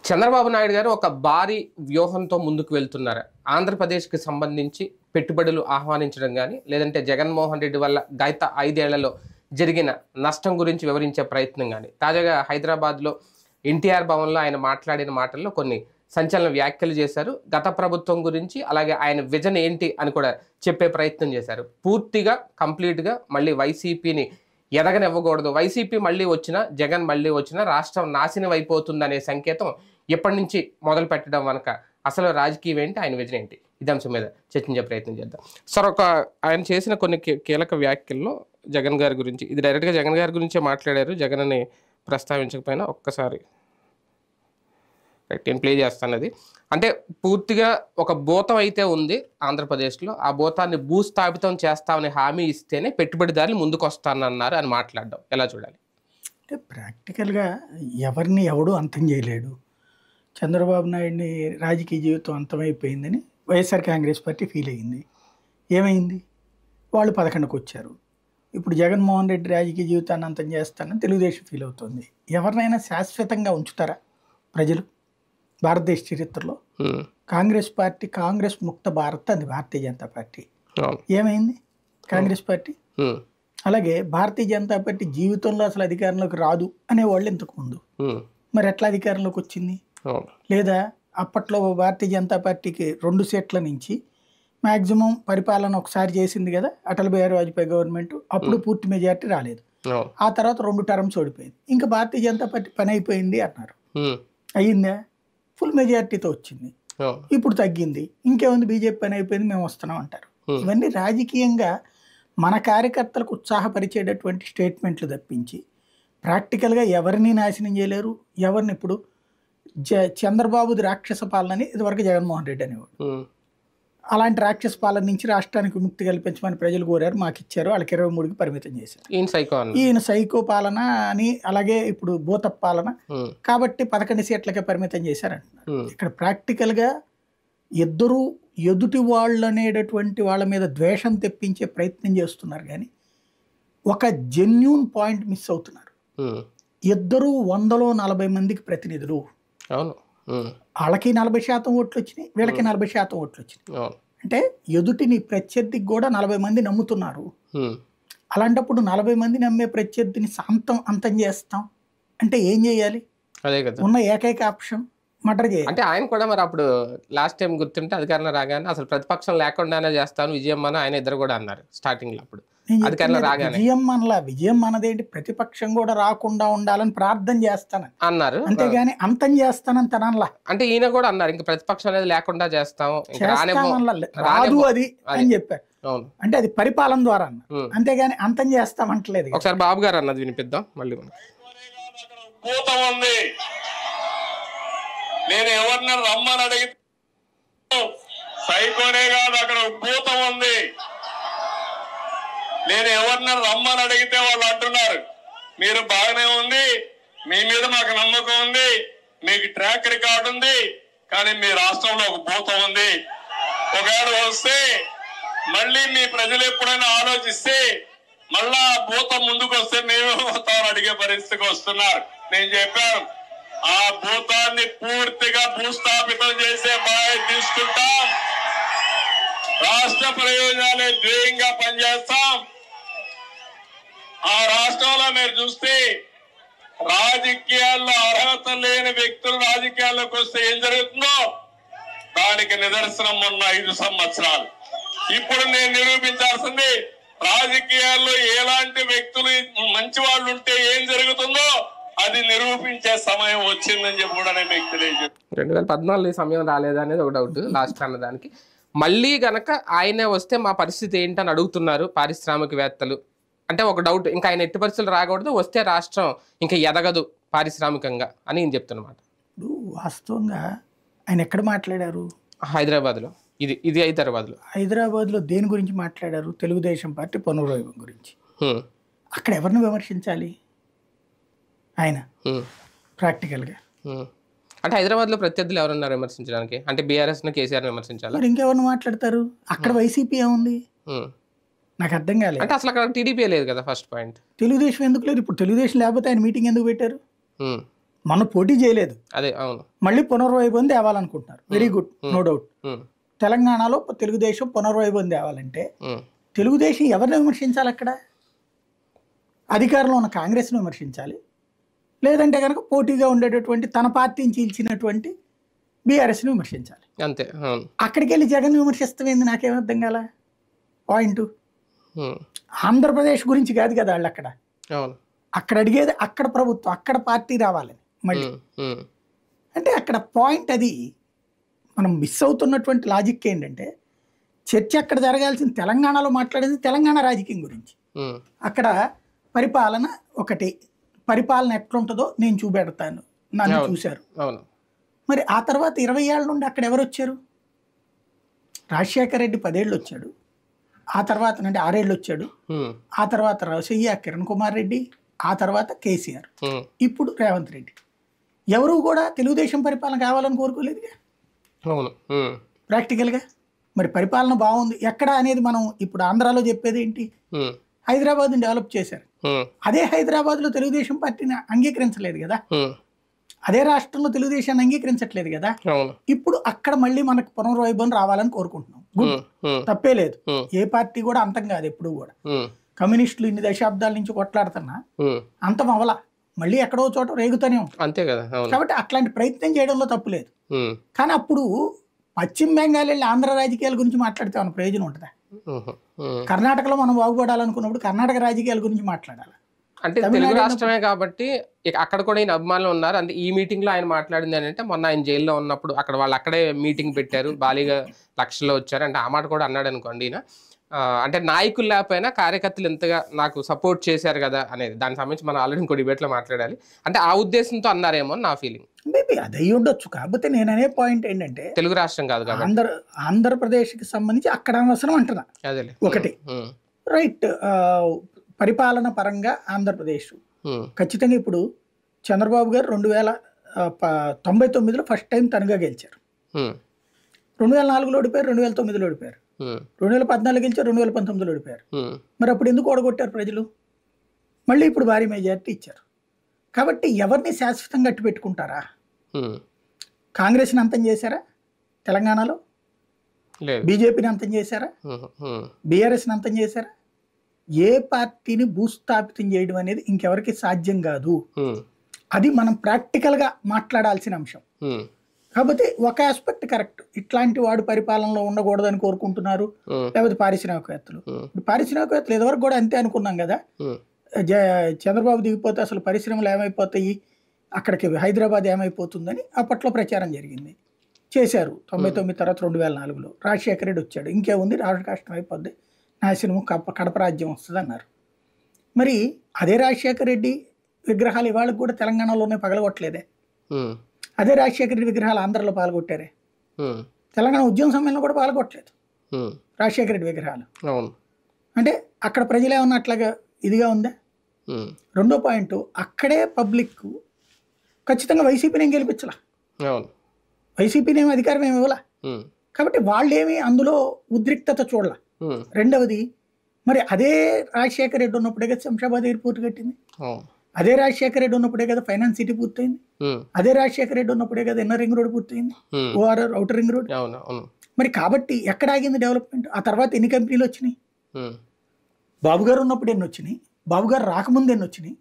చంద్రబాబు నాయుడు గారు ఒక భారీ వ్యూహంతో ముందుకు వెళ్తున్నారు. ఆంధ్రప్రదేశ్కి సంబంధించి పెట్టుబడులు ఆహ్వానించడం కానీ, లేదంటే జగన్మోహన్ రెడ్డి వల్ల గత 5 ఏళ్లలో జరిగిన నష్టం గురించి వివరించే ప్రయత్నం కానీ, తాజాగా హైదరాబాద్లో ఎన్టీఆర్ భవన్లో ఆయన మాట్లాడిన మాటల్లో కొన్ని సంచలన వ్యాఖ్యలు చేశారు. గత ప్రభుత్వం గురించి, అలాగే ఆయన విజన్ ఏంటి అని కూడా చెప్పే ప్రయత్నం చేశారు. పూర్తిగా కంప్లీట్గా మళ్ళీ వైసీపీని ఎదగనివ్వకూడదు, వైసీపీ మళ్ళీ వచ్చినా, జగన్ మళ్ళీ వచ్చినా రాష్ట్రం నాశనం అయిపోతుందనే సంకేతం ఎప్పటి నుంచి మొదలు పెట్టడం వనక అసలు రాజకీయం ఏంటి, ఆయన విజన్ ఏంటి, ఇది అంశం మీద చర్చించే ప్రయత్నం చేద్దాం. సార్, ఆయన చేసిన కొన్ని కీలక వ్యాఖ్యల్లో జగన్ గారి గురించి, ఇది డైరెక్ట్గా జగన్ గారి గురించే మాట్లాడారు, జగన్ అని ప్రస్తావించకపోయినా ఒక్కసారి నేను ప్లే చేస్తాను. అది అంటే పూర్తిగా ఒక భూతం అయితే ఉంది ఆంధ్రప్రదేశ్లో, ఆ భూతాన్ని భూస్థాపితం చేస్తామని హామీ ఇస్తేనే పెట్టుబడిదారులు ముందుకు వస్తానన్నారు అని మాట్లాడడం ఎలా చూడాలి? అంటే ప్రాక్టికల్గా ఎవరిని ఎవడు అంతం చేయలేడు. చంద్రబాబు నాయుడిని రాజకీయ జీవితం అంతమైపోయిందని వైఎస్ఆర్ కాంగ్రెస్ పార్టీ ఫీల్ అయ్యింది. ఏమైంది? వాళ్ళు 11కి వచ్చారు. ఇప్పుడు జగన్మోహన్ రెడ్డి రాజకీయ జీవితాన్ని అంతం చేస్తానని తెలుగుదేశం ఫీల్ అవుతుంది. ఎవరినైనా శాశ్వతంగా ఉంచుతారా ప్రజలు? భారతదేశ చరిత్రలో కాంగ్రెస్ పార్టీ, కాంగ్రెస్ ముక్త భారత్ అది భారతీయ జనతా పార్టీ. ఏమైంది కాంగ్రెస్ పార్టీ? అలాగే భారతీయ జనతా పార్టీ జీవితంలో అసలు అధికారంలోకి రాదు అనేవాళ్ళు ఇంతకుముందు, మరి ఎట్లా అధికారంలోకి వచ్చింది? లేదా అప్పట్లో భారతీయ జనతా పార్టీకి 2 సీట్ల నుంచి మ్యాక్సిమం పరిపాలన ఒకసారి చేసింది కదా అటల్ బిహారీ వాజ్పేయి గవర్నమెంట్, అప్పుడు పూర్తి మెజారిటీ రాలేదు. ఆ తర్వాత 2 టర్మ్స్ ఓడిపోయింది. ఇంకా భారతీయ జనతా పార్టీ పని అయిపోయింది అన్నారు. అయ్యిందా? ఫుల్ మెజారిటీతో వచ్చింది. ఇప్పుడు తగ్గింది. ఇంకేముంది, బీజేపీ పని అయిపోయింది, మేము వస్తున్నాం అంటారు. ఇవన్నీ రాజకీయంగా మన కార్యకర్తలకు ఉత్సాహపరిచేటటువంటి స్టేట్మెంట్లు తప్పించి ప్రాక్టికల్గా ఎవరిని నాశనం చేయలేరు. ఎవరిని ఇప్పుడు చంద్రబాబుది రాక్షస పాలనని ఇదివరకు జగన్మోహన్ రెడ్డి అనేవాడు. అలాంటి రాక్షస పాలన నుంచి రాష్ట్రానికి విముక్తి కల్పించమని ప్రజలు కోరారు, మాకు ఇచ్చారు. వాళ్ళకి 23కి పరిమితం చేశారు. ఈయన సైకో పాలన అని, అలాగే ఇప్పుడు భూత పాలన కాబట్టి 11 సీట్లకే పరిమితం చేశారంటున్నారు. ఇక్కడ ప్రాక్టికల్గా ఇద్దరు ఎదుటి వాళ్ళు అనేటటువంటి వాళ్ళ మీద ద్వేషం తెప్పించే ప్రయత్నం చేస్తున్నారు, కానీ ఒక జెన్యూన్ పాయింట్ మిస్ అవుతున్నారు. ఇద్దరు 100లో 40 మందికి ప్రతినిధులు. వాళ్ళకి 40% ఓట్లు వచ్చినాయి, వీళ్ళకి 40% ఓట్లు వచ్చినాయి. అంటే ఎదుటిని ప్రత్యర్థికి కూడా 40 మంది నమ్ముతున్నారు. అలాంటప్పుడు 40 మంది నమ్మే ప్రత్యర్థిని అంతం చేస్తాం అంటే ఏం చేయాలి? ఉన్న ఏకైక ఆప్షన్ మర్డర్ చేయాలి. అంటే ఆయన కూడా మరి అప్పుడు లాస్ట్ టైం గుర్తుంటే అధికారంలో రాగానే అసలు ప్రతిపక్షం లేకుండానే చేస్తాను విజయం అని ఆయన ఇద్దరు కూడా అన్నారు స్టార్టింగ్ లో. అప్పుడు అధికారంలో రాగానే విజయం మనదేంటి, ప్రతిపక్షం కూడా రాకుండా ఉండాలని ప్రార్థన చేస్తానని అన్నారు, అంతేగాని అంతం చేస్తానని తనలా. అంటే ఈయన కూడా అన్నారు ఇంకా ప్రతిపక్షం అనేది లేకుండా చేస్తాం రాదు అది అని చెప్పారు. అంటే అది పరిపాలన ద్వారా అన్నారు, అంతేగాని అంతం చేస్తామంటలేదు. ఒకసారి బాబు గారు అన్నది వినిపిద్దాం మళ్ళీ. నేను ఎవరిని రమ్మని అడిగితే సైకోనే కాదు, అక్కడ భూతం ఉంది. నేను ఎవరిని రమ్మని అడిగితే వాళ్ళు అంటున్నారు మీరు బాగానే ఉంది, మీ మీద మాకు నమ్మకం ఉంది, మీకు ట్రాక్ రికార్డు ఉంది, కానీ మీ రాష్ట్రంలో ఒక భూతం ఉంది. ఒకవేళ వస్తే మళ్ళీ మీ ప్రజలు ఎప్పుడైనా ఆలోచిస్తే మళ్ళా భూతం ముందుకు వస్తే మేమేమవుతామని అడిగే పరిస్థితికి వస్తున్నారు. నేను చెప్పాను, ఆ భూతాన్ని పూర్తిగా భూస్థాపితం చేసే బాధ్యత తీసుకుంటాం. రాష్ట్ర ప్రయోజనాలే ధ్యేయంగా పనిచేస్తాం. ఆ రాష్ట్రంలో మీరు చూస్తే రాజకీయాల్లో అర్హత లేని వ్యక్తులు రాజకీయాల్లోకి వస్తే ఏం జరుగుతుందో దానికి నిదర్శనం ఉన్న 5 సంవత్సరాలు. ఇప్పుడు నేను నిరూపించాల్సింది రాజకీయాల్లో ఎలాంటి వ్యక్తులు మంచి వాళ్ళు ఉంటే ఏం జరుగుతుందో అది నిరూపించే సమయం వచ్చిందని చెప్పి కూడా నేను మీకు తెలియజేస్తాను. 2014 సమయం రాలేదా అనేది ఒక డౌట్ లాస్ట్ అన్నదానికి. మళ్ళీ గనక ఆయనే వస్తే మా పరిస్థితి ఏంటని అడుగుతున్నారు పారిశ్రామికవేత్తలు. అంటే ఒక డౌట్, ఇంకా ఆయన ఎట్టి పరిస్థితులు రాకూడదు, వస్తే రాష్ట్రం ఇంకా ఎదగదు పారిశ్రామికంగా అని నేను చెప్తున్నమాట. ఇప్పుడు వాస్తవంగా ఆయన ఎక్కడ మాట్లాడారు? హైదరాబాద్లో. ఇది హైదరాబాద్లో దేని గురించి మాట్లాడారు? తెలుగుదేశం పార్టీ పునర్వైభవం గురించి. అక్కడ ఎవరిని విమర్శించాలి ఆయన ప్రాక్టికల్గా? అంటే హైదరాబాద్లో ప్రత్యర్థులు ఎవరున్నారు విమర్శించడానికి? అంటే బీఆర్ఎస్ కేసీఆర్ విమర్శించాలి, ఇంకెవరిని మాట్లాడతారు? అక్కడ వైసీపీ ఏముంది నాకు అర్థం కాలేదు. అంటే అసలు అక్కడ టీడీపీ లేదు కదా ఫస్ట్ పాయింట్. తెలుగుదేశం ఎందుకు లేదు? ఇప్పుడు తెలుగుదేశం లేకపోతే ఆయన మీటింగ్ ఎందుకు పెట్టారు? మన పోటీ చేయలేదు, అదే అవును. మళ్ళీ పునర్వైభవం తేవాలనుకుంటున్నారు. Very good, no doubt. తెలంగాణలో తెలుగుదేశం పునర్వైభవం తేవాలంటే తెలుగుదేశం ఎవరిని విమర్శించాలి? అక్కడ అధికారంలో ఉన్న కాంగ్రెస్ను విమర్శించాలి, లేదంటే కనుక పోటీగా ఉండేటటువంటి తన పార్టీని చీల్చినటువంటి బీఆర్ఎస్ని విమర్శించాలి. అంతే. అక్కడికి వెళ్ళి జగన్ విమర్శిస్తామేంది? నాకేం అర్థం కాల పాయింట్. ఆంధ్రప్రదేశ్ గురించి కాదు కదా వాళ్ళు అక్కడ అక్కడ అడిగేది అక్కడ ప్రభుత్వం, అక్కడ పార్టీ రావాలని. మళ్ళీ అంటే అక్కడ పాయింట్ అది. మనం మిస్ అవుతున్నటువంటి లాజిక్ ఏంటంటే చర్చ అక్కడ జరగాల్సిన తెలంగాణలో మాట్లాడేది తెలంగాణ రాజకీయం గురించి. అక్కడ పరిపాలన ఒకటి, పరిపాలన ఎట్లుంటుందో నేను చూపెడతాను, నన్ను చూశారు. మరి ఆ తర్వాత 20 ఏళ్ళ నుండి అక్కడ ఎవరు వచ్చారు? రాజశేఖర రెడ్డి 10 ఏళ్ళు వచ్చాడు, ఆ తర్వాత అంటే 6 ఏళ్ళు వచ్చాడు, ఆ తర్వాత రసయ్య, కిరణ్ కుమార్ రెడ్డి, ఆ తర్వాత కేసీఆర్, ఇప్పుడు రేవంత్ రెడ్డి. ఎవరు కూడా తెలుగుదేశం పరిపాలన కావాలని కోరుకోలేదుగా ప్రాక్టికల్గా. మరి పరిపాలన బాగుంది ఎక్కడ అనేది మనం ఇప్పుడు ఆంధ్రాలో చెప్పేది ఏంటి? హైదరాబాద్ని డెవలప్ చేశారు. అదే హైదరాబాద్లో తెలుగుదేశం పార్టీని అంగీకరించలేదు కదా, అదే రాష్ట్రంలో తెలుగుదేశాన్ని అంగీకరించట్లేదు కదా. ఇప్పుడు అక్కడ మళ్ళీ మనకు పునర్వైభవం రావాలని కోరుకుంటున్నాం. గుడ్, తప్పే లేదు. ఏ పార్టీ కూడా అంతం కాదు ఎప్పుడు కూడా. కమ్యూనిస్టులు ఇన్ని దశాబ్దాల నుంచి కొట్లాడుతున్నా అంతం అవల, మళ్ళీ ఎక్కడో చోట రేగుతూనే ఉంటాం, అంతే కదా. కాబట్టి అట్లాంటి ప్రయత్నం చేయడంలో తప్పు లేదు. కానీ అప్పుడు పశ్చిమ బెంగాల్ వెళ్ళి ఆంధ్ర రాజకీయాల గురించి మాట్లాడితే మన ప్రయోజనం ఉంటుందా? కర్ణాటకలో మనం బాగుపడాలనుకున్నప్పుడు కర్ణాటక రాజకీయాల గురించి మాట్లాడాలి. అంటే తెలుగు రాష్ట్రమే కాబట్టి అక్కడ కూడా ఈయన అభిమానులు ఉన్నారు. అంటే ఈ మీటింగ్ లో ఆయన మాట్లాడింది ఏంటంటే మొన్న ఆయన జైల్లో ఉన్నప్పుడు అక్కడ వాళ్ళు అక్కడే మీటింగ్ పెట్టారు, భారీగా లక్షల్లో వచ్చారు అంటే ఆ మాట కూడా అన్నాడు అనుకోండి ఈయన. అంటే నాయకులు లేకపోయినా కార్యకర్తలు ఎంతగా నాకు సపోర్ట్ చేశారు కదా అనేది, దానికి సంబంధించి మనం ఆల్రెడీ ఇంకో డిబేట్లో మాట్లాడాలి. అంటే ఆ ఉద్దేశంతో అన్నారేమో అని నా ఫీలింగ్. మేబీ అది అయ్యి ఉండొచ్చు. కాకపోతే నేను అనే పాయింట్ ఏంటంటే తెలుగు రాష్ట్రం కాదు కాబట్టి ఆంధ్రప్రదేశ్కి సంబంధించి అక్కడ అవసరం అంటున్నా. ఒకటి రైట్, పరిపాలన పరంగా ఆంధ్రప్రదేశ్ ఖచ్చితంగా ఇప్పుడు చంద్రబాబు గారు 2099లో ఫస్ట్ టైం తనగా గెలిచారు, 2004లో ఓడిపోయారు, 2009లో ఓడిపోయారు, 2014 గెలిచారు, 2019లో ఓడిపోయారు. మరి అప్పుడు ఎందుకు ఓడగొట్టారు ప్రజలు? మళ్ళీ ఇప్పుడు భారీ మెజారిటీ ఇచ్చారు. కాబట్టి ఎవరిని శాశ్వతంగా అట్టు పెట్టుకుంటారా? కాంగ్రెస్ని అంతం చేశారా తెలంగాణలో? బీజేపీని అంతం చేశారా? బీఆర్ఎస్ని అంతం చేశారా? ఏ పార్టీని భూస్థాపితం చేయడం అనేది ఇంకెవరికి సాధ్యం కాదు. అది మనం ప్రాక్టికల్గా మాట్లాడాల్సిన అంశం. కాబట్టి ఒక ఆస్పెక్ట్ కరెక్ట్, ఇట్లాంటి వాడు పరిపాలనలో ఉండకూడదని కోరుకుంటున్నారు. లేకపోతే పారిశ్రామికవేత్తలు, పారిశ్రామికవేత్తలు ఇదివరకు కూడా అంతే అనుకున్నాం కదా. చంద్రబాబు దిగిపోతే అసలు పరిశ్రమలు ఏమైపోతాయి, అక్కడికి హైదరాబాద్ ఏమైపోతుందని అప్పట్లో ప్రచారం జరిగింది, చేశారు. 99 తర్వాత 2004లో రాజశేఖర రెడ్డి వచ్చాడు, ఇంకేముంది రాష్ట్ర కష్టం అయిపోద్ది, నాశనము కడప రాజ్యం వస్తుంది అన్నారు. మరి అదే రాజశేఖర రెడ్డి విగ్రహాలు ఇవాళ కూడా తెలంగాణలోనే పగలగొట్టలేదే, అదే రాజశేఖర రెడ్డి విగ్రహాలు ఆంధ్రలో పాల్గొట్టారే, తెలంగాణ ఉద్యమ సమయంలో కూడా పాల్గొట్టలేదు రాజశేఖర రెడ్డి విగ్రహాలు. అంటే అక్కడ ప్రజలు ఏమన్నా అట్లాగా ఇదిగా ఉందా? రెండో పాయింట్, అక్కడే పబ్లిక్ ఖచ్చితంగా వైసీపీని ఏం గెలిపించాల, వైసీపీని ఏమి అధికారం ఏమి ఇవ్వాల. కాబట్టి వాళ్ళేమి అందులో ఉద్రిక్తత చూడాల. రెండవది, మరి అదే రాజశేఖర రెడ్డి ఉన్నప్పుడే కదా శంషాబాద్ ఎయిర్పోర్ట్ కట్టింది, అదే రాజశేఖర రెడ్డి ఉన్నప్పుడే కదా ఫైనాన్స్ సిటీ పూర్తయింది, అదే రాజశేఖర రెడ్డి ఉన్నప్పుడే కదా ఇన్నర్ రింగ్ రోడ్ పూర్తయింది, ఓఆర్ఆర్ అవుటర్ రింగ్ రోడ్. మరి కాబట్టి ఎక్కడ ఆగింది డెవలప్మెంట్? ఆ తర్వాత ఎన్ని కంపెనీలు వచ్చినాయి? బాబు గారు ఉన్నప్పుడు ఎన్ని వచ్చినాయి, బాబు గారు రాకముందు ఎన్ని వచ్చినాయి,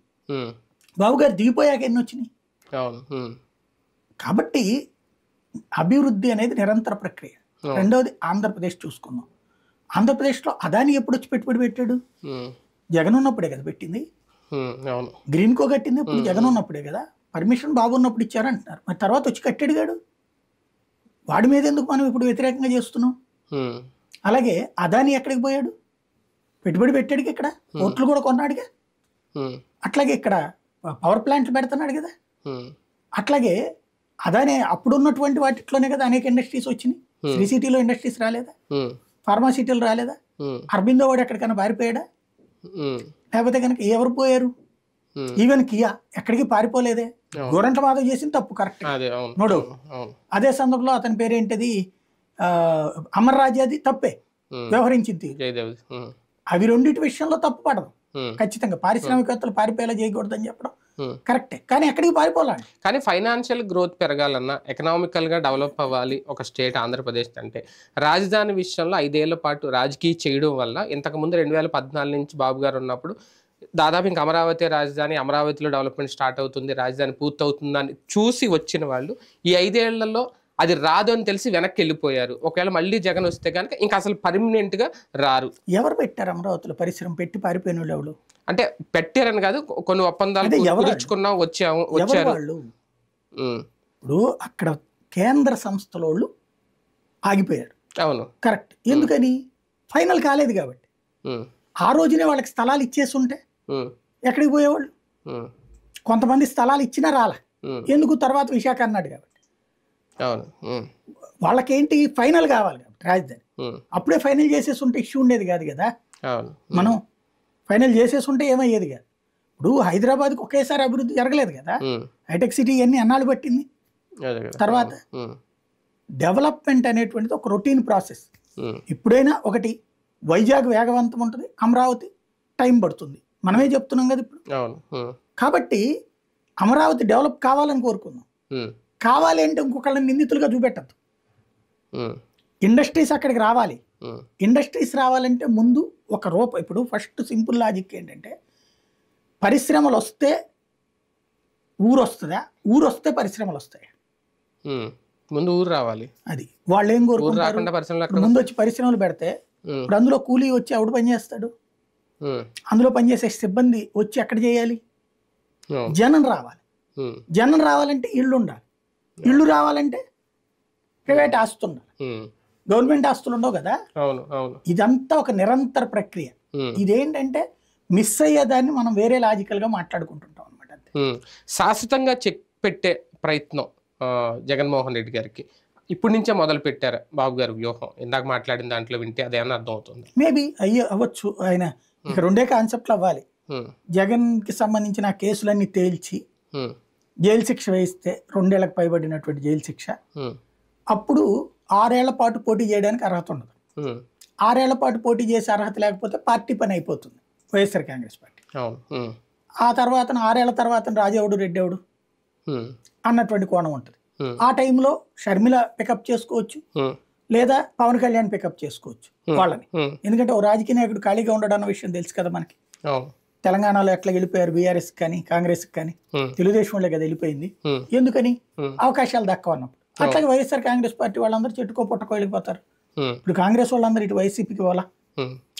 బాబు గారు దిగిపోయాక ఎన్ని వచ్చినాయి? కాబట్టి అభివృద్ధి అనేది నిరంతర ప్రక్రియ. రెండవది ఆంధ్రప్రదేశ్ చూసుకుందాం. ఆంధ్రప్రదేశ్లో అదాని ఎప్పుడు వచ్చి పెట్టుబడి పెట్టాడు? జగన్ ఉన్నప్పుడే కదా పెట్టింది. గ్రీన్ కో కట్టింది ఇప్పుడు జగన్ ఉన్నప్పుడే కదా. పర్మిషన్ బాబు ఉన్నప్పుడు ఇచ్చారంటున్నారు, మరి తర్వాత వచ్చి కట్టాడు గాడు. వాడి మీద ఎందుకు మనం ఇప్పుడు వ్యతిరేకంగా చేస్తున్నాం? అలాగే అదాని ఎక్కడికి పోయాడు? పెట్టుబడి పెట్టాడుగా, ఇక్కడ పోర్టులు కూడా కొన్నాడుగా. అట్లాగే ఇక్కడ పవర్ ప్లాంట్లు పెడుతున్నాడు కదా. అట్లాగే అదానే అప్పుడు ఉన్నటువంటి వాటిలోనే కదా అనేక ఇండస్ట్రీస్ వచ్చినాయి. శ్రీ సిటీలో ఇండస్ట్రీస్ రాలేదా? ఫార్మాసిటీలు రాలేదా? అరబిందో వాడు ఎక్కడికైనా పారిపోయాడా? లేకపోతే కనుక ఎవరు పోయారు? ఈవెన్ కియా ఎక్కడికి పారిపోలేదే. గోరంట్ల మాధవ్ చేసింది తప్పు, కరెక్ట్ నోడు. అదే సందర్భంలో అతని పేరేంటిది, అమర్ రాజాది తప్పే వ్యవహరించింది. అవి రెండింటి విషయంలో తప్పు పడదు ఖచ్చితంగా. పారిశ్రామికవేత్తలు పారిపోయేలా చేయకూడదని చెప్పడం కరెక్టే, కానీ ఎక్కడికి పారిపోవాలి. కానీ ఫైనాన్షియల్ గ్రోత్ పెరగాలన్నా, ఎకనామికల్గా డెవలప్ అవ్వాలి ఒక స్టేట్ ఆంధ్రప్రదేశ్ అంటే, రాజధాని విషయంలో 5 ఏళ్ల పాటు రాజకీయ చేయడం వల్ల, ఇంతకుముందు 2014 నుంచి బాబు గారు ఉన్నప్పుడు దాదాపు ఇంక అమరావతి రాజధాని, అమరావతిలో డెవలప్మెంట్ స్టార్ట్ అవుతుంది, రాజధాని పూర్తవుతుందని చూసి వచ్చిన వాళ్ళు ఈ 5 ఏళ్లలో అది రాదు అని తెలిసి వెనక్కి వెళ్ళిపోయారు. ఒకవేళ మళ్ళీ జగన్ వస్తే కనుక ఇంకా అసలు పర్మనెంట్గా రారు. ఎవరు పెట్టారు అమరావతిలో పరిశ్రమ? పెట్టి పారిపోయిన వాళ్ళు ఎవరు? అంటే పెట్టారని కాదు, కొన్ని ఒప్పందాలు కుదుర్చుకున్నాం, వచ్చారు వాళ్ళు. ఇప్పుడు అక్కడ కేంద్ర సంస్థల వాళ్ళు ఆగిపోయారు. అవును, కరెక్ట్. ఎందుకని? ఫైనల్ కాలేదు కాబట్టి. ఆ రోజునే వాళ్ళకి స్థలాలు ఇచ్చేసి ఉంటే ఎక్కడికి పోయేవాళ్ళు? కొంతమంది స్థలాలు ఇచ్చినా రాలా. ఎందుకు? తర్వాత విశాఖ అన్నాడు కాబట్టి. వాళ్ళకేంటి? ఫైనల్ కావాలి కాబట్టి రాజధాని. అప్పుడే ఫైనల్ చేసేసి ఉంటే ఇష్యూ ఉండేది కాదు కదా. మనం ఫైనల్ చేసేసి ఉంటే ఏమయ్యేది కాదు. ఇప్పుడు హైదరాబాద్కి ఒకేసారి అభివృద్ధి జరగలేదు కదా. హైటెక్ సిటీ అన్ని అన్నాళ్ళు పట్టింది. తర్వాత డెవలప్మెంట్ అనేటువంటిది ఒక రొటీన్ ప్రాసెస్. ఇప్పుడైనా ఒకటి వైజాగ్ వేగవంతం ఉంటుంది, అమరావతి టైం పడుతుంది, మనమే చెప్తున్నాం కదా ఇప్పుడు. కాబట్టి అమరావతి డెవలప్ కావాలని కోరుకుందాం. కావాలి అంటే ఇంకొకళ్ళని నిందితులుగా చూపెట్టద్దు. ఇండస్ట్రీస్ అక్కడికి రావాలి. ఇండస్ట్రీస్ రావాలంటే ముందు ఒక రూపాయి. ఇప్పుడు ఫస్ట్ సింపుల్ లాజిక్ ఏంటంటే, పరిశ్రమలు వస్తే ఊరు వస్తుందా? ఊరు వస్తే పరిశ్రమలు వస్తాయి. ముందు ఊరు రావాలి. అది వాళ్ళు ఏం కోరుకుంటారు? ముందు వచ్చి పరిశ్రమలు పెడితే ఇప్పుడు అందులో కూలీ వచ్చి ఎవడు పనిచేస్తాడు? అందులో పనిచేసే సిబ్బంది వచ్చి ఎక్కడ చేయాలి? జనం రావాలి. జనం రావాలంటే ఇళ్ళు ఉండాలి. ఇళ్ళు రావాలంటే ప్రైవేట్ ఆస్తులు ఉండాలి. గవర్నమెంట్ ఆస్తులు ఉండవు కదా. ఇదంతా ఒక నిరంతర ప్రక్రియ. ఇదేంటంటే మిస్ అయ్యేదాన్ని మనం వేరే లాజికల్గా మాట్లాడుకుంటుంటాం అనమాట. శాశ్వతంగా చెక్ పెట్టే ప్రయత్నం జగన్మోహన్ రెడ్డి గారికి ఇప్పటి నుంచే మొదలు పెట్టారు బాబు గారు వ్యూహం. ఇందాక మాట్లాడిన దాంట్లో వింటే అదేమన్నా అర్థం అవుతుంది. మేబీ అవ్వచ్చు. ఆయన ఇక రెండే కాన్సెప్ట్లు అవ్వాలి. జగన్ కి సంబంధించిన కేసులన్నీ తేల్చి జైలు శిక్ష వేయిస్తే 2 ఏళ్లకు పైబడినటువంటి జైలు శిక్ష, అప్పుడు 6 ఏళ్ల పాటు పోటీ చేయడానికి అర్హత ఉండదు. 6 ఏళ్ల పాటు పోటీ చేసే అర్హత లేకపోతే పార్టీ పని అయిపోతుంది వైఎస్ఆర్ కాంగ్రెస్ పార్టీ. ఆ తర్వాత 6 ఏళ్ల తర్వాత రాజేవుడు రెడ్డి ఎవడు అన్నటువంటి కోణం ఉంటుంది. ఆ టైంలో షర్మిల పికప్ చేసుకోవచ్చు, లేదా పవన్ కళ్యాణ్ పికప్ చేసుకోవచ్చు వాళ్ళని. ఎందుకంటే ఓ రాజకీయ నాయకుడు ఖాళీగా ఉండడం అన్న విషయం తెలుసు కదా మనకి. తెలంగాణలో ఎట్లా వెళ్ళిపోయారు బీఆర్ఎస్ కానీ కాంగ్రెస్ కానీ, తెలుగుదేశంలో కదా వెళ్ళిపోయింది. ఎందుకని? అవకాశాలు దక్కవ అన్నప్పుడు. అట్లాగే వైఎస్ఆర్ కాంగ్రెస్ పార్టీ వాళ్ళందరూ చెట్టుకో పుట్టకో వెళ్ళిపోతారు. ఇప్పుడు కాంగ్రెస్ వాళ్ళందరూ ఇటు వైసీపీకి వాళ్ళ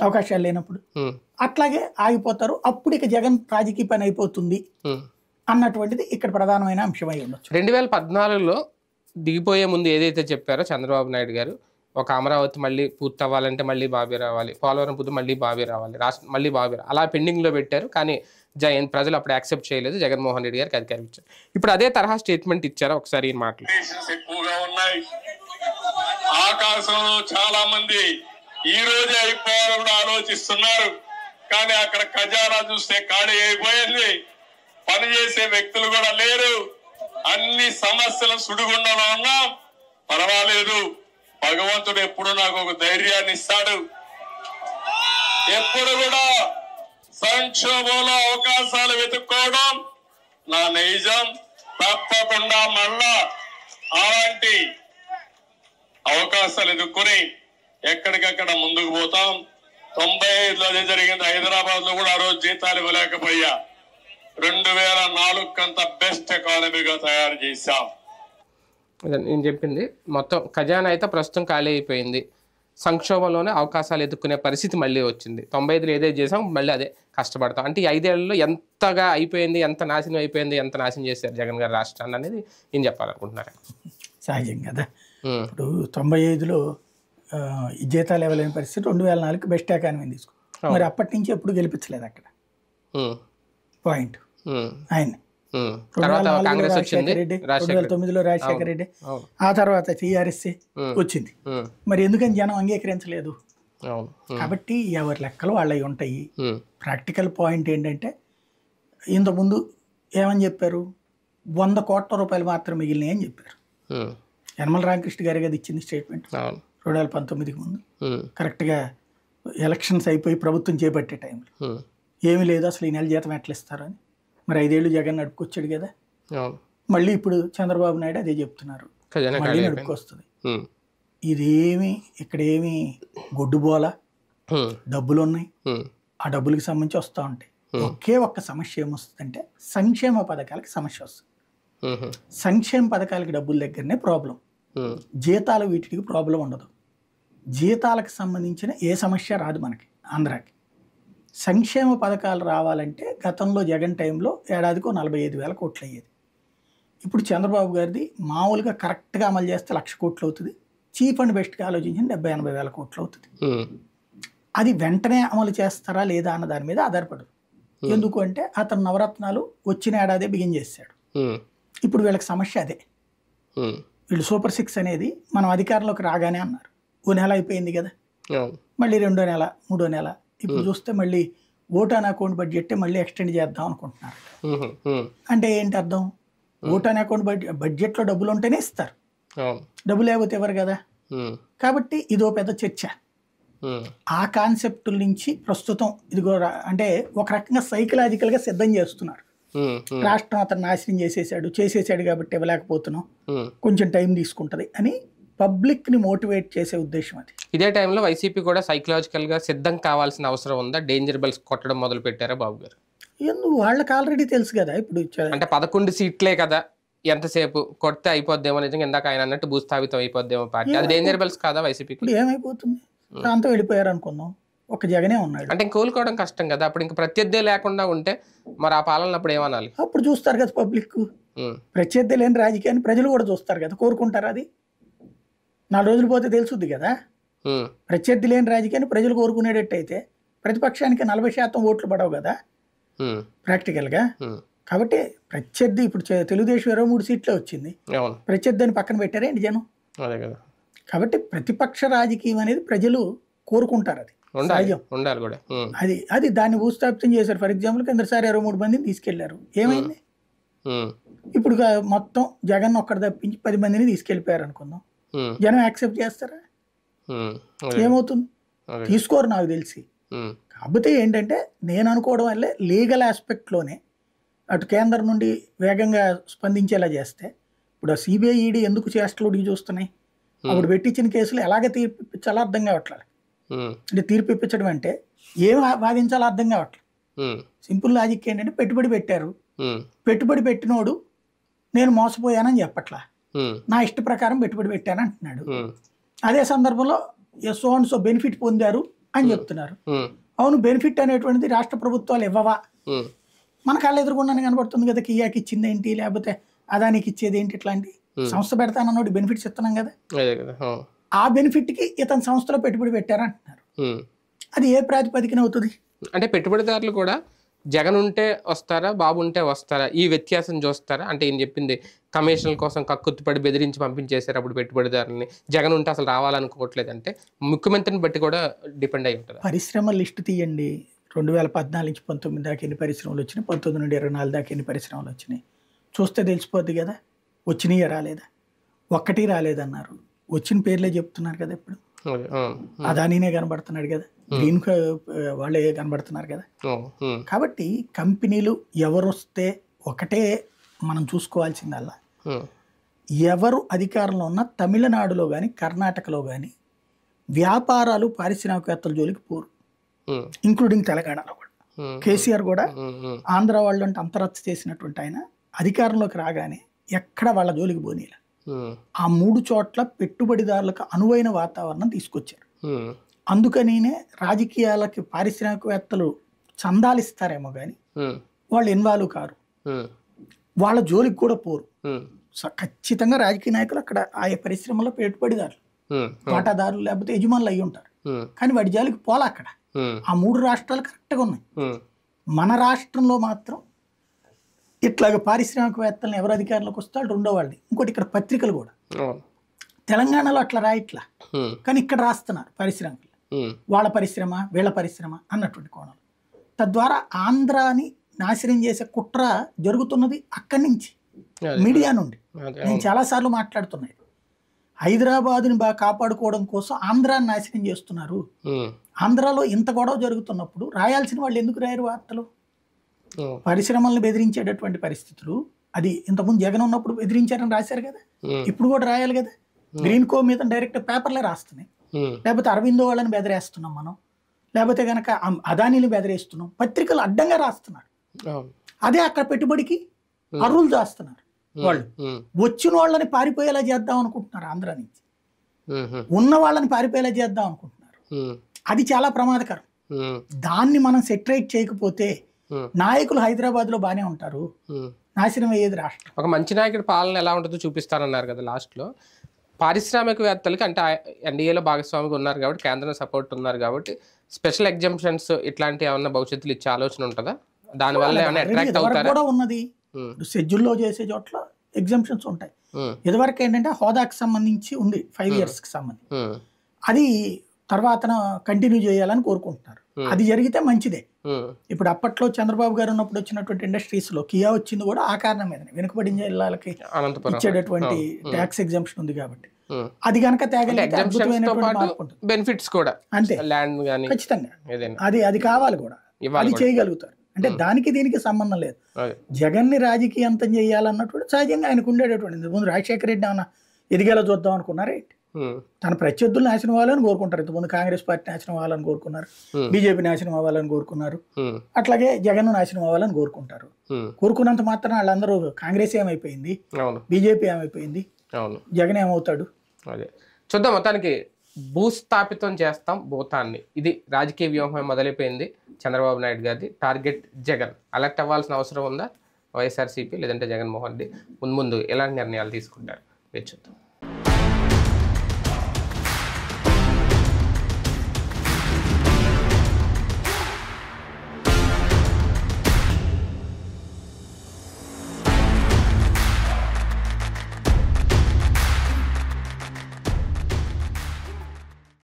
అవకాశాలు లేనప్పుడు అట్లాగే ఆగిపోతారు. అప్పుడు ఇక జగన్ రాజకీయ పని అయిపోతుంది అన్నటువంటిది ఇక్కడ ప్రధానమైన అంశమై ఉండొచ్చు. 2014లో దిగిపోయే ముందు ఏదైతే చెప్పారో చంద్రబాబు నాయుడు గారు, ఒక అమరావతి మళ్ళీ పూర్తి అవ్వాలంటే మళ్ళీ బాబీ రావాలి, పోలవరం పూర్తి మళ్ళీ బాబీ రావాలి, రాష్ట్రం మళ్ళీ బాబీ అలా పెండింగ్లో పెట్టారు. కానీ ప్రజలు అప్పుడు యాక్సెప్ట్ చేయలేదు, జగన్మోహన్ రెడ్డి గారికి అధికారం ఇచ్చారు. ఇప్పుడు అదే తరహా స్టేట్మెంట్ ఇచ్చారు. ఒకసారి ఈ మాటలు. ఎక్కువగా ఉన్నాయి. ఆకాశంలో చాలా మంది ఈ రోజే అయిపోవాలని కూడా ఆలోచిస్తున్నారు. కానీ అక్కడ ఖజానా చూస్తే ఖాళీ అయిపోయింది. పనిచేసే వ్యక్తులు కూడా లేరు. అన్ని సమస్యలు సుడిగుండంలో ఉన్నాం. పర్వాలేదు, భగవంతుడు ఎప్పుడు నాకు ఒక ధైర్యాన్ని ఇస్తాడు. ఎప్పుడు కూడా సంక్షోభంలో అవకాశాలు వెతుక్కోవడం నా నైజం. తప్పకుండా మళ్ళా అలాంటి అవకాశాలు ఎదుర్కొని ఎక్కడికక్కడ ముందుకు పోతాం. 95లో అదే జరిగింది. హైదరాబాద్ లో కూడా ఆ రోజు జీతాలు ఇవ్వలేకపోయా. 2004 కంత బెస్ట్ ఎకానమీగా తయారు చేశాం. నేను చెప్పింది మొత్తం ఖజానా అయితే ప్రస్తుతం ఖాళీ అయిపోయింది. సంక్షోభంలోనే అవకాశాలు ఎదుర్కొనే పరిస్థితి మళ్ళీ వచ్చింది. 95లో ఏదైతే చేసాం మళ్ళీ అదే కష్టపడతాం. అంటే ఈ 5 ఏళ్లలో ఎంతగా అయిపోయింది, ఎంత నాశనం అయిపోయింది, ఎంత నాశనం చేశారు జగన్ గారు రాష్ట్రాన్ని అనేది ఏం చెప్పాలనుకుంటున్నారు? సహజం కదా. ఇప్పుడు 95లో జీతాలు ఇవ్వలేని పరిస్థితి, 2004కి బెస్ట్ ఎకానమీ తీసుకో. మరి అప్పటి నుంచి ఎప్పుడు గెలిపించలేదు అక్కడ. పాయింట్ ఆయన 2009లో రాజశేఖర రెడ్డి, ఆ తర్వాత టీఆర్ఎస్ వచ్చింది. మరి ఎందుకని జనం అంగీకరించలేదు? కాబట్టి ఎవరి లెక్కలు వాళ్ళవి ఉంటాయి. ప్రాక్టికల్ పాయింట్ ఏంటంటే, ఇంతకుముందు ఏమని చెప్పారు? 100 కోట్ల రూపాయలు మాత్రం మిగిలినాయి అని చెప్పారు. యనమల రామకృష్ణ గారి కదా ఇచ్చింది స్టేట్మెంట్ 2019కి ముందు. కరెక్ట్గా ఎలక్షన్స్ అయిపోయి ప్రభుత్వం చేపట్టే టైంలో ఏమీ లేదు, అసలు ఈ నెల జీతం ఎట్లా ఇస్తారు అని. మరి 5 ఏళ్ళు జగన్ నడుపుకొచ్చాడు కదా. అవును. మళ్ళీ ఇప్పుడు చంద్రబాబు నాయుడు అదే చెప్తున్నారు, ఖజానా మళ్ళీ ఖాళీ అయిపోయింది. నడుపుకొస్తుంది. ఉమ్. ఇదేమి ఇక్కడేమి గొడ్డుబోల, ఉమ్. డబ్బులు ఉన్నాయి, ఉమ్. ఆ డబ్బులకి సంబంధించి వస్తూ ఉంటాయి. ఒకే ఒక్క సమస్య ఏమొస్తుందంటే సంక్షేమ పథకాలకి సమస్య వస్తుంది. ఉమ్. సంక్షేమ పథకాలకి డబ్బుల దగ్గరనే ప్రాబ్లం, ఉమ్. జీతాలు వీటికి ప్రాబ్లం ఉండదు. జీతాలకు సంబంధించిన ఏ సమస్య రాదు మనకి ఆంధ్రాకి. సంక్షేమ పథకాలు రావాలంటే గతంలో జగన్ టైంలో ఏడాదికో 45,000 కోట్లు అయ్యేది. ఇప్పుడు చంద్రబాబు గారిది మామూలుగా కరెక్ట్గా అమలు చేస్తే 1,00,000 కోట్లు అవుతుంది. చీప్ అండ్ బెస్ట్గా ఆలోచించిన 70,000-80,000 కోట్లు అవుతుంది. అది వెంటనే అమలు చేస్తారా లేదా అన్న దాని మీద ఆధారపడదు. ఎందుకు అంటే అతను నవరత్నాలు వచ్చిన ఏడాదే బిగిన్ చేశాడు. ఇప్పుడు వీళ్ళకి సమస్య అదే. వీళ్ళు సూపర్ 6 అనేది మనం అధికారంలోకి రాగానే అన్నారు. ఓ నెల అయిపోయింది కదా, మళ్ళీ 2వ నెల 3వ నెల, ఇప్పుడు చూస్తే మళ్ళీ ఓటాన్ అకౌంట్ బడ్జెట్ మళ్ళీ ఎక్స్టెండ్ చేద్దాం అనుకుంటున్నారు. అంటే ఏంటి అర్థం? ఓటాన్ అకౌంట్ బడ్జెట్లో డబ్బులు ఉంటేనే ఇస్తారు, డబ్బులు లేకపోతే ఎవరు కదా. కాబట్టి ఇదో పెద్ద చర్చ. ఆ కాన్సెప్ట్ నుంచి ప్రస్తుతం ఇదిగో అంటే ఒక రకంగా సైకలాజికల్గా సిద్ధం చేస్తున్నారు. రాష్ట్రం అతను నాశనం చేసేసాడు కాబట్టి ఇవ్వలేకపోతున్నాం, కొంచెం టైం తీసుకుంటది అని పబ్లిక్ ని మోటివేట్ చేసే ఉద్దేశం అది. ఇదే టైంలో వైసీపీ కూడా సైకలాజికల్ గా సిద్ధం కావాల్సిన అవసరం ఉందా? డేంజర్ బెల్స్ కొట్టడం మొదలు పెట్టారా బాబు గారు? ఎందుకు, వాళ్ళకి ఆల్రెడీ తెలుసు కదా. ఇప్పుడు అంటే 11 సీట్లే కదా, ఎంతసేపు కొడితే అయిపోద్దేమో, నిజంగా ఇందాక ఆయన అన్నట్టు భూస్థాపితం అయిపోద్దేమో పార్టీ, అది డేంజర్ బెల్స్ కాదా వైసీపీకి? ఇప్పుడు ఏమైపోతుంది, అంతా వెళ్ళిపోయారు అనుకుందాం, ఒక జగనే ఉన్నాడు అంటే కోలుకోవడం కష్టం కదా. అప్పుడు ఇంకా ప్రత్యర్థి లేకుండా ఉంటే మరి ఆ పాలన అప్పుడు ఏమనాలి? అప్పుడు చూస్తారు కదా పబ్లిక్. ప్రత్యర్థి లేని రాజకీయాన్ని ప్రజలు కూడా చూస్తారు కదా, కోరుకుంటారు. అది 4 రోజులు పోతే తెలుసుద్ది కదా. ప్రత్యర్థి లేని రాజకీయాన్ని ప్రజలు కోరుకునేటట్టు అయితే ప్రతిపక్షానికి 40% ఓట్లు పడవు కదా ప్రాక్టికల్గా. కాబట్టి ప్రత్యర్థి ఇప్పుడు తెలుగుదేశం 23 సీట్లే వచ్చింది, ప్రత్యర్థిని పక్కన పెట్టారేంటి జనం? కాబట్టి ప్రతిపక్ష రాజకీయం అనేది ప్రజలు కోరుకుంటారు, అది సహజం. అది దాన్ని భూస్థాపితం చేశారు. ఫర్ ఎగ్జాంపుల్ కిందసారి 23 మందిని తీసుకెళ్లారు, ఏమైంది? ఇప్పుడు మొత్తం జగన్ ఒక్కడు తప్పించి 10 మందిని తీసుకెళ్లిపోయారు అనుకుందాం, జనం యాక్సెప్ట్ చేస్తారా? ఏమవుతుంది? తీసుకోరు నాకు తెలిసి. కాకపోతే ఏంటంటే నేను అనుకోవడం వల్లే లీగల్ ఆస్పెక్ట్లోనే అటు కేంద్రం నుండి వేగంగా స్పందించేలా చేస్తే, ఇప్పుడు ఆ సిబిఐ ఈడీ ఎందుకు చేష్టలు చూస్తున్నాయి, అప్పుడు పెట్టించిన కేసులు ఎలాగ తీర్పు ఇప్పించాలో అర్థం కావట్లేదు. అంటే తీర్పు ఇప్పించడం అంటే ఏం వాదించాలో అర్థం కావట్లేదు. సింపుల్ లాజిక్ ఏంటంటే పెట్టుబడి పెట్టారు, పెట్టుబడి పెట్టినోడు నేను మోసపోయానని చెప్పట్లా, నా ఇష్ట ప్రకారం పెట్టుబడి పెట్టాను అంటున్నాడు. అదే సందర్భంలో సో అండ్ సో బెనిఫిట్ పొందారు అని చెప్తున్నారు. అవును, బెనిఫిట్ అనేటువంటిది రాష్ట్ర ప్రభుత్వాలు ఇవ్వవా? మన కళ్ళ ఎదురుకుండానే కనబడుతుంది కదా, కియాకి ఇచ్చింది ఏంటి, లేకపోతే అదానికి ఇచ్చేది ఏంటి, ఇట్లాంటి సంస్థ పెడతానన్నాడు బెనిఫిట్స్ ఇస్తున్నాం కదా. ఆ బెనిఫిట్ కి ఇతని సంస్థలో పెట్టుబడి పెట్టారంటున్నారు. అది ఏ ప్రాతిపదికన అవుతుంది? అంటే పెట్టుబడిదారులు కూడా జగన్ ఉంటే వస్తారా, బాబు ఉంటే వస్తారా, ఈ వ్యత్యాసం చూస్తారా? అంటే ఈయన చెప్పింది కమిషన్ల కోసం కక్కుర్తిపడి బెదిరించి పంపించేశారు అప్పుడు పెట్టుబడిదారులని, జగన్ ఉంటే అసలు రావాలనుకోవట్లేదు అంటే ముఖ్యమంత్రిని బట్టి కూడా డిపెండ్ అయి ఉంటుంది. పరిశ్రమల లిస్టు తీయండి, 2014 నుంచి 19 దాకా ఎన్ని పరిశ్రమలు వచ్చినాయి, 19 నుండి 24 దాకా ఎన్ని పరిశ్రమలు వచ్చినాయి చూస్తే తెలిసిపోద్ది కదా. వచ్చినాయా రాలేదా? ఒక్కటి రాలేదన్నారు, వచ్చిన పేర్లే చెప్తున్నారు కదా. ఇప్పుడు అదానీనే కనబడుతున్నాడు కదా, గ్రీన్ వాళ్ళే కనబడుతున్నారు కదా. కాబట్టి కంపెనీలు ఎవరు వస్తే ఒకటే మనం చూసుకోవాల్సిందల్లా, ఎవరు అధికారంలో ఉన్న తమిళనాడులో కానీ కర్ణాటకలో కానీ వ్యాపారాలు పారిశ్రామికవేత్తల జోలికి పోరు, ఇంక్లూడింగ్ తెలంగాణలో కూడా. కేసీఆర్ కూడా ఆంధ్ర వాళ్ళు అంటే అంతరచ్చ చేసినటువంటి ఆయన అధికారంలోకి రాగానే ఎక్కడ వాళ్ళ జోలికి పోనీలా. ఆ 3 చోట్ల పెట్టుబడిదారులకు అనువైన వాతావరణం తీసుకొచ్చారు. అందుకనినే రాజకీయాలకి పారిశ్రామికవేత్తలు చందాలు ఇస్తారేమో కానీ వాళ్ళు ఇన్వాల్వ్ కారు, వాళ్ళ జోలికి కూడా పోరు. ఖచ్చితంగా రాజకీయ నాయకులు అక్కడ ఆయా పరిశ్రమలో పెట్టుబడిదారులు, వాటాదారులు లేకపోతే యజమానులు అయ్యి ఉంటారు, కానీ వాడి జోలికి పోలా అక్కడ. ఆ 3 రాష్ట్రాలు కరెక్ట్గా ఉన్నాయి. మన రాష్ట్రంలో మాత్రం ఇట్లాగ పారిశ్రామికవేత్తలను ఎవరు అధికారంలోకి వస్తాడు రెండో వాళ్ళని. ఇంకోటి ఇక్కడ పత్రికలు కూడా తెలంగాణలో అట్లా రాయట్లా, కానీ ఇక్కడ రాస్తున్నారు పారిశ్రామికలు, వాళ్ళ పరిశ్రమ వీళ్ళ పరిశ్రమ అన్నటువంటి కోణాలు. తద్వారా ఆంధ్రాని నాశనం చేసే కుట్ర జరుగుతున్నది అక్కడి నుంచి, మీడియా నుండి. నేను చాలాసార్లు మాట్లాడుతున్నాను, హైదరాబాద్ని బాగా కాపాడుకోవడం కోసం ఆంధ్రాని నాశనం చేస్తున్నారు. ఆంధ్రాలో ఇంత గొడవ జరుగుతున్నప్పుడు రాయాల్సిన వాళ్ళు ఎందుకు రాయరు వార్తలు? పరిశ్రమలను బెదిరించేటటువంటి పరిస్థితులు అది ఇంతకుముందు జగన్ ఉన్నప్పుడు బెదిరించారని రాశారు కదా, ఇప్పుడు కూడా రాయాలి కదా. గ్రీన్ కో మీద డైరెక్ట్ పేపర్లే రాస్తున్నాయి. లేకపోతే అరవిందో వాళ్ళని బెదిరేస్తున్నాం మనం, లేకపోతే కనుక అదానీని బెదిరేస్తున్నాం, పత్రికలు అడ్డంగా రాస్తున్నారు. అదే అక్కడ పెట్టుబడికి అర్రులు చేస్తున్నారు వాళ్ళు. వచ్చిన వాళ్ళని పారిపోయేలా చేద్దాం అనుకుంటున్నారు, ఆంధ్ర నుంచి ఉన్న వాళ్ళని పారిపోయేలా చేద్దాం అనుకుంటున్నారు. అది చాలా ప్రమాదకరం. దాన్ని మనం సెటరేట్ చేయకపోతే నాయకులు హైదరాబాద్ లో బానే ఉంటారు, నాశనం అయ్యేది రాష్ట్రం. ఒక మంచి నాయకుడి పాలన ఎలా ఉంటుందో చూపిస్తారన్నారు కదా లాస్ట్ లో. పారిశ్రామికవేత్తలకి అంటే ఎన్డీఏలో భాగస్వామిగా ఉన్నారు కాబట్టి, కేంద్రం సపోర్ట్ ఉన్నారు కాబట్టి, స్పెషల్ ఎగ్జామ్షన్స్ ఇట్లాంటి ఏమన్నా భవిష్యత్తులో ఇచ్చే ఆలోచన ఉంటుందా? దానివల్ల ఏమైనా అట్రాక్ట్ అవుతారా? కూడా ఉన్నది, షెడ్యూల్లో చేసే చోట్ల ఎగ్జామ్షన్స్ ఉంటాయి. ఇదివరకు ఏంటంటే హోదాకి సంబంధించి ఉంది 5 years కి సంబంధించి, అది తర్వాత కంటిన్యూ చేయాలని కోరుకుంటున్నారు. అది జరిగితే మంచిదే. ఇప్పుడు అప్పట్లో చంద్రబాబు గారు ఉన్నప్పుడు వచ్చినటువంటి ఇండస్ట్రీస్ లో కియా వచ్చింది కూడా ఆ కారణం మీదనే, వెనుకబడిన జిల్లాలకి ఇచ్చేటటువంటి ట్యాక్స్ ఎగ్జామ్షన్ ఉంది కాబట్టి. అది కనుక తేగలిగితే అద్భుతమైనటువంటి మార్పు ఉంటుంది. బెనిఫిట్స్ కూడా అంతే, ల్యాండ్ గాని ఖచ్చితంగా అది కావాలి కూడా, అది చేయగలుగుతారు. అంటే దానికి దీనికి సంబంధం లేదు. జగన్ ని రాజకీయంతం చేయాలన్నటువంటి సహజంగా ఆయనకు ఉండేటటువంటి. ముందు రాజశేఖర రెడ్డి ఏమన్నా ఎదిగేలా చూద్దాం అనుకున్నారే, తన ప్రత్యర్థులు నాశనం అవ్వాలని కోరుకుంటారు. ఇంతకుముందు కాంగ్రెస్ పార్టీ నాశనం అవ్వాలని కోరుకున్నారు, బీజేపీ నాశనం అవ్వాలని కోరుకున్నారు, అట్లాగే జగన్ నాశనం అవ్వాలని కోరుకుంటారు. కోరుకున్నంత మాత్రం వాళ్ళందరూ కాంగ్రెస్ ఏమైపోయింది, బీజేపీ ఏమైపోయింది, జగన్ ఏమవుతాడు? అదే చూద్దాం. మొత్తానికి భూస్థాపితం చేస్తాం భూతాన్ని, ఇది రాజకీయ వ్యూహం మొదలైపోయింది చంద్రబాబు నాయుడు గారిది. టార్గెట్ జగన్. అలర్ట్ అవ్వాల్సిన అవసరం ఉందా వైఎస్ఆర్సీపీ, లేదంటే జగన్మోహన్ రెడ్డి ముందు ఎలాంటి నిర్ణయాలు తీసుకుంటారు? వేచి చూద్దాం.